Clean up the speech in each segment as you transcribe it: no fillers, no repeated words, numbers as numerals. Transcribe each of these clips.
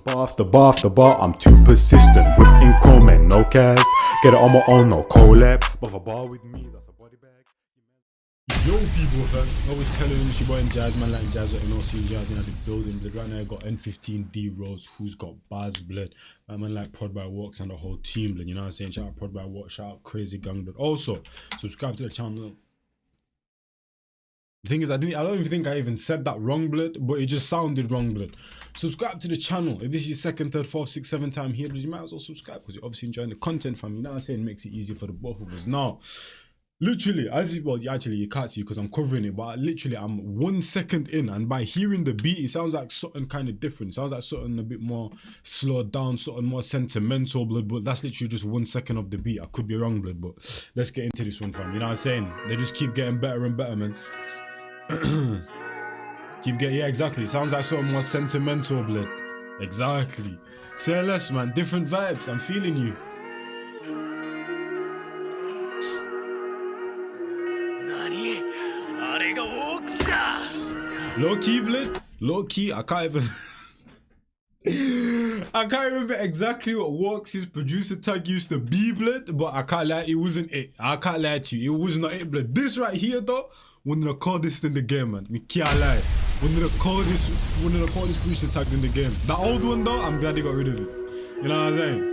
After bar, I'm too persistent. With income and no cast. Get it on my own, no collab. But a bar with me, that's a body bag. Yo, people, fam. Always telling them it's your boy Njies, man, like Njies or MLC Njies in the building, blood. Right now, I got N15 D Rose, who's got bars, blood. Man, like Prod by Walkz and the whole team, blood. You know what I'm saying? Shout out Prod by Walkz, shout out Crazy Gang, blood. Also, subscribe to the channel. The thing is, I don't even think I even said that wrong, blood, but it just sounded wrong, blood. Subscribe to the channel. If this is your second, third, fourth, sixth, seventh time here, blood, you might as well subscribe because you're obviously enjoying the content, fam. You know what I'm saying? It makes it easier for the both of us. Now, literally, actually, you can't see because I'm covering it, but literally, I'm 1 second in, and by hearing the beat, it sounds like something kind of different. It sounds like something a bit more slowed down, something more sentimental, blood, but that's literally just 1 second of the beat. I could be wrong, blood, but let's get into this one, fam. You know what I'm saying? They just keep getting better and better, man. Yeah, exactly. Sounds like something more sentimental, blood. Exactly. Say less, man. Different vibes. I'm feeling you. Low key, blood. Low key. I can't remember exactly what Walkz's producer tag used to be, blood. But I can't lie, it wasn't it. I can't lie to you. It was not it, blood. This right here, though. One of the coldest in the game, man. Me can't lie. One of the coldest producer tags in the game. The old one though, I'm glad they got rid of it. You know what I'm saying?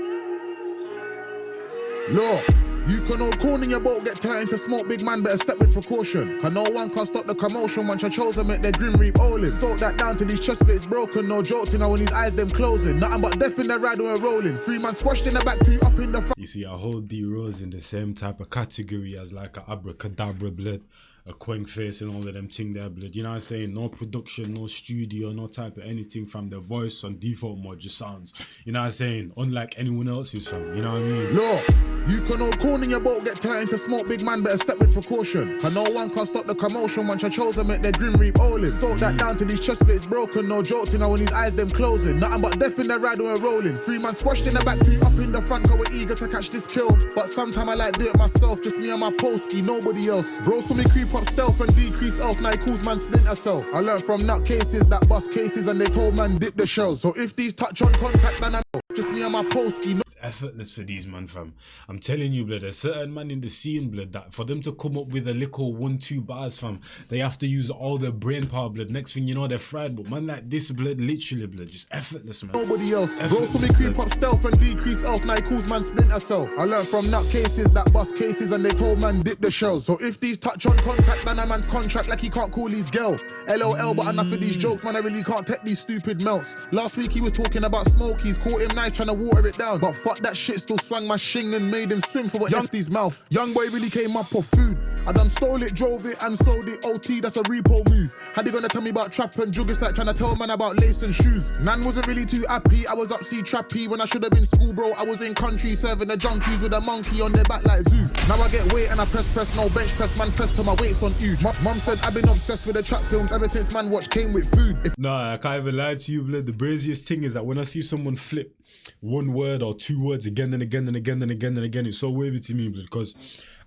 Look, you can all corn in your boat, get turned into smoke, big man, better step with precaution. Cause no one can stop the commotion once your chosen make their grim reap olin'. Soak that down till his chest plates broken, no joke to now when his eyes them closing. Nothing but death in the ride when we're rolling. 3 man squashed in the back, 2 up in the front. You see, I hold D Rose in the same type of category as like a abracadabra, blood, a quenk face and all of them thing there, blood. You know what I'm saying? No production, no studio, no type of anything, fam. The voice on default mode just sounds, you know what I'm saying? Unlike anyone else's, fam. You know what I mean? Look, you can all corn in your boat, get turned into smoke, big man, better step with precaution. Cause no one can stop the commotion once your chosen make their grim reap olin'. Soak that down till his chest plates broken, no joke to now when his eyes them closing. Nothing but death in the ride when we're rolling. 3 man squashed in the back, 2 up in the front, cause we're eager to catch this kill. But sometime I like do it myself, just me and my postie, nobody else. Bro, so me creep up stealth and decrease elf, now he calls man splinter cell. I learned from nut cases that bust cases and they told man dip the shells. So if these touch on contact, then I know, just me and my postie. It's effortless for these man, fam. I'm telling you, blood, there's certain man in the scene, blood, that for them to come up with a little 1-2 bars, fam, they have to use all their brain power, blood. Next thing you know, they're fried. But man like this, blood, literally, blood, just effortless, man. Nobody else. Bro, so me creep up stealth and decrease elf, now he calls man splinter cell. I learned from nut cases that bust cases and they told man dip the shells. So if these touch on contact, then a man's contract like he can't call his girl. LOL, but enough of these jokes, man, I really can't take these stupid melts. Last week he was talking about smokies, caught him nice trying to water it down. But fuck that shit, still swang my shing and made him swim for what Youngsty's mouth. Young boy really came up for food. I done stole it, drove it, and sold it. OT, that's a repo move. How they gonna tell me about trap and juggers like trying to tell man about lace and shoes? Nan wasn't really too happy. I was up sea trappy when I should have been school, bro. I was in country serving the junkies with a monkey on their back like zoo. Now I get weight and I press, no bench press, man press till my weight's on huge. Mum said I've been obsessed with the trap films ever since man watch came with food. Nah, I can't even lie to you, blood. The braziest thing is that when I see someone flip 1 word or 2 words again and again and again and again and again, it's so wavy to me, blood, because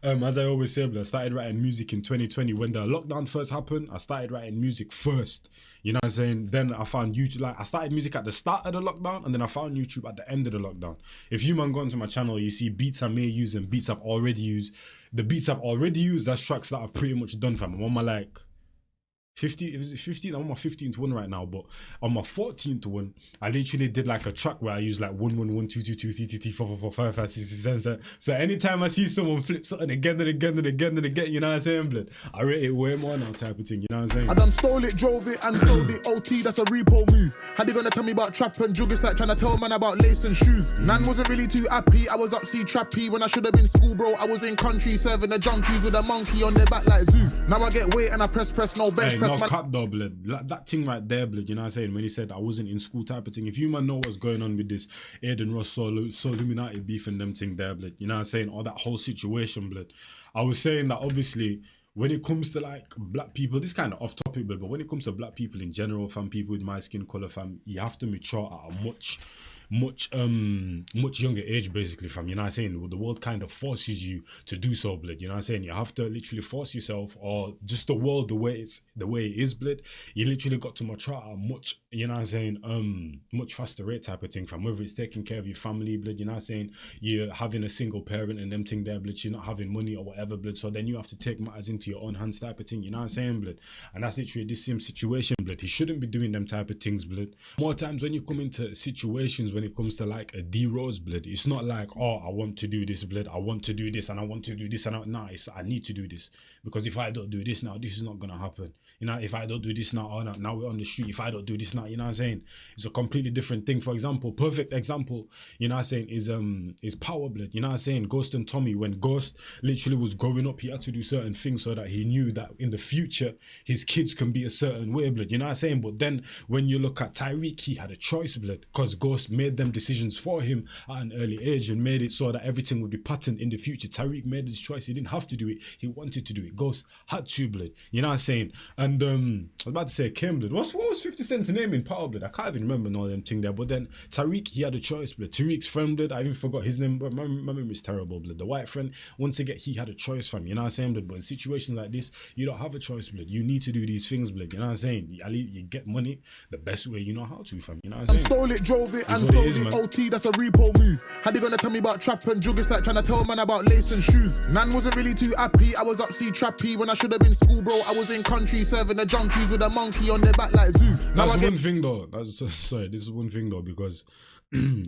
as I always say, blood, I started writing music in 2020. When the lockdown first happened, I started writing music first. You know what I'm saying? Then I found YouTube. Like, I started music at the start of the lockdown, and then I found YouTube at the end of the lockdown. If you man go onto my channel, you see beats I may use and beats I've already used. The beats I've already used, that's tracks that I've pretty much done, fam. I'm on my like 15, is it 15? I'm on my 15th one right now, but on my 14th one, I literally did like a track where I use like 1 1 1 2 2 2 3 3 3 4 4 4 5 5 6 6 7 7. So anytime I see someone flip something again and again and again and again, you know what I'm saying, blood, I rate it way more now type of thing, you know what I'm saying? I done stole it, drove it, and sold it. OT, that's a repo move. How they gonna tell me about trap and juggers like trying to tell man about lace and shoes? Nan wasn't really too happy. I was up sea trappy when I should have been school, bro. I was in country serving the junkies with a monkey on their back like zoo. Now I get weight and I press, no bench press, no man. cap though, blood. Like, that thing right there, blood, you know what I'm saying? When he said I wasn't in school type of thing. If you man know what's going on with this Aiden Ross Soul Illuminati beef and them thing there, blood, you know what I'm saying? Or that whole situation, blood. I was saying that obviously when it comes to like black people, this kind of off topic, but when it comes to black people in general, fam, people with my skin color, fam, you have to mature at a much younger age, basically, fam. You know what I'm saying? The world kind of forces you to do so, blood. You know what I'm saying? You have to literally force yourself, or just the world the way it is, blood. You literally got to mature at a much, you know what I'm saying, much faster rate type of thing, fam. Whether it's taking care of your family, blood, you know what I'm saying? You're having a single parent and them thing there, blood. You're not having money or whatever, blood. So then you have to take matters into your own hands type of thing. You know what I'm saying, blood? And that's literally this same situation, blood. He shouldn't be doing them type of things, blood. More times when you come into situations when it comes to like a D-Rose, blood, it's not like, oh, I want to do this, blood, I want to do this and I want to do this, and I need to do this, because if I don't do this now, this is not gonna happen. You know, if I don't do this now, oh, now we're on the street, if I don't do this now, you know what I'm saying? It's a completely different thing. For example, perfect example, you know what I'm saying, is Power, blood. You know what I'm saying? Ghost and Tommy, when Ghost literally was growing up, he had to do certain things so that he knew that in the future his kids can be a certain way, blood. You know what I'm saying? But then when you look at Tyreek, he had a choice, blood, because Ghost made them decisions for him at an early age and made it so that everything would be patterned in the future. Tyreek made his choice. He didn't have to do it. He wanted to do it. Ghost had to, blood. You know what I'm saying? And I was about to say Kim, blood. What was 50 Cent's name in Power, blood? I can't even remember all them thing there. But then Tyreek, he had a choice, blood. Tariq's friend, blood, I even forgot his name, but my memory is terrible, blood. The white friend, once again, he had a choice, fam. You know what I'm saying, blood? But in situations like this, you don't have a choice, blood. You need to do these things, blood. You know what I'm saying? At least you get money the best way you know how to, fam. You know what I'm saying? Stole it, drove it, and sold it. OT, that's a repo move. How they gonna tell me about trap and jug? It's like trying to tell man about lace and shoes. Nan wasn't really too happy. I was up see trappy when I should have been school, bro. I was in country serving the junkies with a monkey on their back like zoo. That's one thing though. Sorry, this is one thing though, because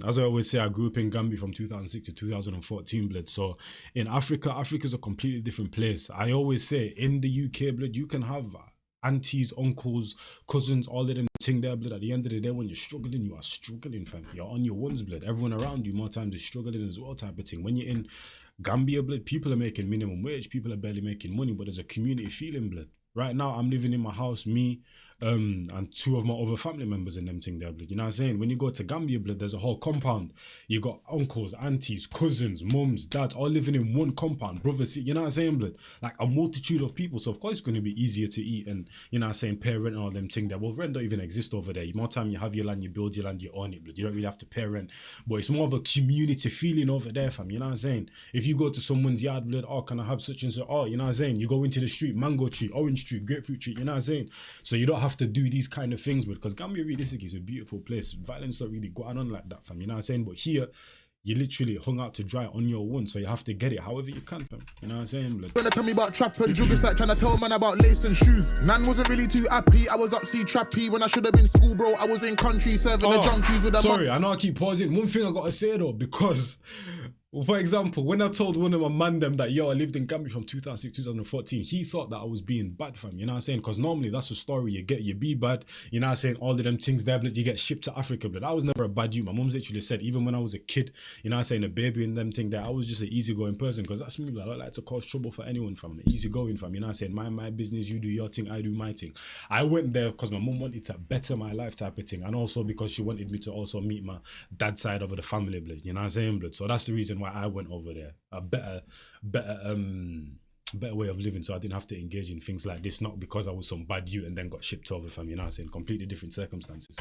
as I always say, I grew up in Gambia from 2006 to 2014, blood. So in Africa's a completely different place. I always say in the UK, blood, you can have aunties, uncles, cousins, all of them thing there, blood. At the end of the day, when you're struggling, you are struggling, fam. You're on your ones, blood. Everyone around you more times is struggling as well, type of thing. When you're in Gambia, blood, people are making minimum wage, people are barely making money, but there's a community feeling, blood. Right now, I'm living in my house, me, and two of my other family members in them thing there, blood. You know what I'm saying? When you go to Gambia, blood, there's a whole compound. You got uncles, aunties, cousins, mums, dads, all living in one compound, brothers, you know what I'm saying, blood? Like a multitude of people. So of course it's going to be easier to eat and, you know what I'm saying, pay rent and all them thing there. Well, rent don't even exist over there. More time you have your land, you build your land, you own it, blood. You don't really have to pay rent. But it's more of a community feeling over there, fam. You know what I'm saying? If you go to someone's yard, blood, oh, can I have such and such? Oh, you know what I'm saying? You go into the street, mango tree, orange tree, grapefruit tree, you know what I'm saying? So you don't have to do these kind of things, because Gambia realistically is a beautiful place. Violence don't really go on like that, fam. You know what I'm saying? But here, you literally hung out to dry on your own, so you have to get it however you can, fam. You know what I'm saying, blood? Gonna tell me about trap and jug, it's like trying to tell man about lace and shoes. Nan wasn't really too happy. I was up see trappy when I should have been school, bro. I was in country serving the junkies with a sorry, I know I keep pausing. One thing I gotta say though, because for example, when I told one of my man them that, yo, I lived in Gambia from 2006, 2014, he thought that I was being bad, fam. You know what I'm saying? Because normally that's a story. You be bad. You know what I'm saying? All of them things there, blood, you get shipped to Africa, blood. I was never a bad youth. My mom's literally said, even when I was a kid, you know what I'm saying, a baby and them thing there, I was just an easygoing person, because that's me, blood. I don't like to cause trouble for anyone, fam. Easygoing, fam. You know what I'm saying? Mind my business, you do your thing, I do my thing. I went there because my mom wanted to better my life type of thing, and also because she wanted me to also meet my dad's side of the family, blood. You know what I'm saying, blood? So that's the reason why I went over there. A better way of living, so I didn't have to engage in things like this, not because I was some bad youth and then got shipped over, fam. You know what I'm saying? Completely different circumstances.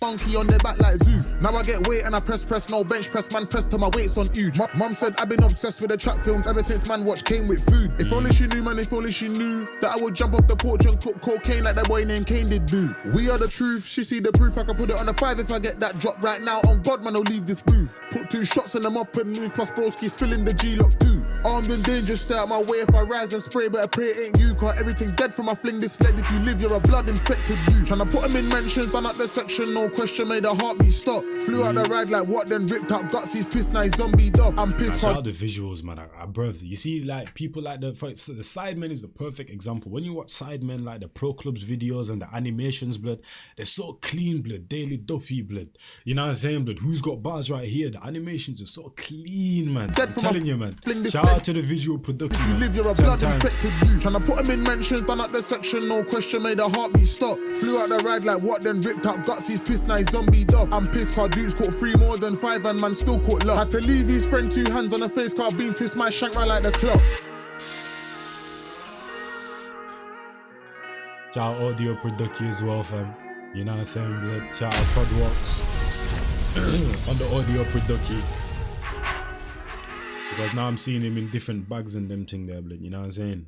Monkey on their back like zoo. Now I get weight and I press, no bench press, man press till my weight's on huge. Mum said I've been obsessed with the trap films ever since man watch came with food. If only she knew, man, if only she knew that I would jump off the porch and cook cocaine like that boy named Kane did do. We are the truth, she see the proof, I can put it on a 5 if I get that drop right now. On God, man, I'll leave this booth. Put 2 shots in them up and move, plus broski's filling the G-lock too. Armed and dangerous, stay out my way if I rise and spray, better pray it ain't you, cause everything dead from I fling this sled. If you live, you're a blood infected dude. Tryna put them in mentions, ban up the section, no question, made a heartbeat stop. Flew out the ride like what, then ripped out guts, he's pissed, now he's zombied off. I'm pissed. Shout out the visuals, man. Bruv, you see, like, people like the Sidemen is the perfect example. When you watch Sidemen, like the Pro Clubs videos and the animations, blood, they're so clean, blood, Daily Duffy, blood. You know what I'm saying, blood? Who's got bars right here? The animations are so clean, man. I'm telling you, man. Shout out to the visual production. If you live, you're a blood infected dude. Tryna put him in mentions, ban up the section, no question, made a heartbeat stop. Flew out the ride like what, then ripped out guts, he's pissed, now he's zombied off. I'm pissed, car dudes caught 3 more than 5 and man still caught luck. Had to leave his friend 2 hands on the face, car beam twist my shank right like the clock. Shout out Audio Production as well, fam. You know what I'm saying, blood? Shout out Walkz on the Audio Production. Because now I'm seeing him in different bags and them thing there, blood. You know what I'm saying?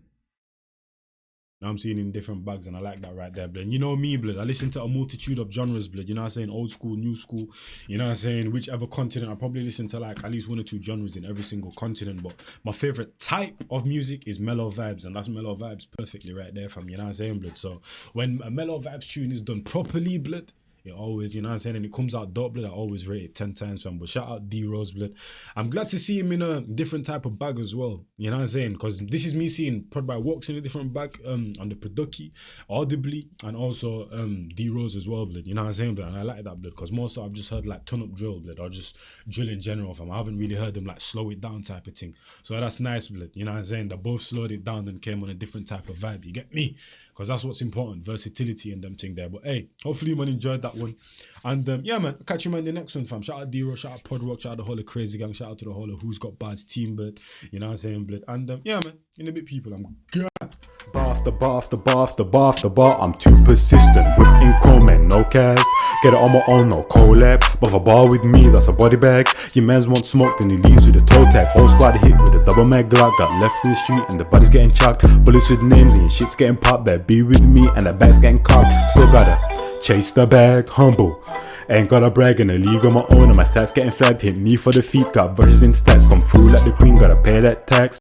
Now I'm seeing him in different bags and I like that right there, blood. And you know me, blood. I listen to a multitude of genres, blood. You know what I'm saying? Old school, new school. You know what I'm saying? Whichever continent. I probably listen to like at least 1 or 2 genres in every single continent. But my favorite type of music is mellow vibes. And that's mellow vibes perfectly right there, fam. You know what I'm saying, blood? So when a mellow vibes tune is done properly, blood, it always, you know what I'm saying, and it comes out dope, blood. I always rate it 10 times, fam. But shout out D-Rose, blood. I'm glad to see him in a different type of bag as well. You know what I'm saying? Because this is me seeing Prod by Walkz in a different bag, on the Producky, audibly, and also D-Rose as well, blood. You know what I'm saying, blood? And I like that, blood, because most of I've just heard like turn up drill, blood, or just drill in general, fam. I haven't really heard them like slow it down type of thing. So that's nice, blood. You know what I'm saying? They both slowed it down and came on a different type of vibe. You get me? Because that's what's important, versatility and them thing there. But hey, hopefully you man enjoyed that one. And yeah, man, I'll catch you man in the next one, fam. Shout out D-Ro, shout out Podrock, shout out the whole of Crazy Gang, shout out to the whole of Who's Got Bards team, blood. You know what I'm saying, blood. And yeah, man, in a bit, people, I'm good. Bar after bar after bar after bar after bar, I'm too persistent with encroachment, no cast. Get it on my own, no collab. But if a bar with me, that's a body bag. Your mans want smoke, then he leaves with a toe tag. Whole squad hit with a double mag Glock. Got left in the street and the body's getting chucked. Bullets with names and your shit's getting popped. Better be with me and the bag's getting cocked. Still gotta chase the bag, humble. Ain't gotta brag in the league on my own and my stats getting flagged. Hit me for the feet, got verses in stats. Come through like the queen, gotta pay that tax.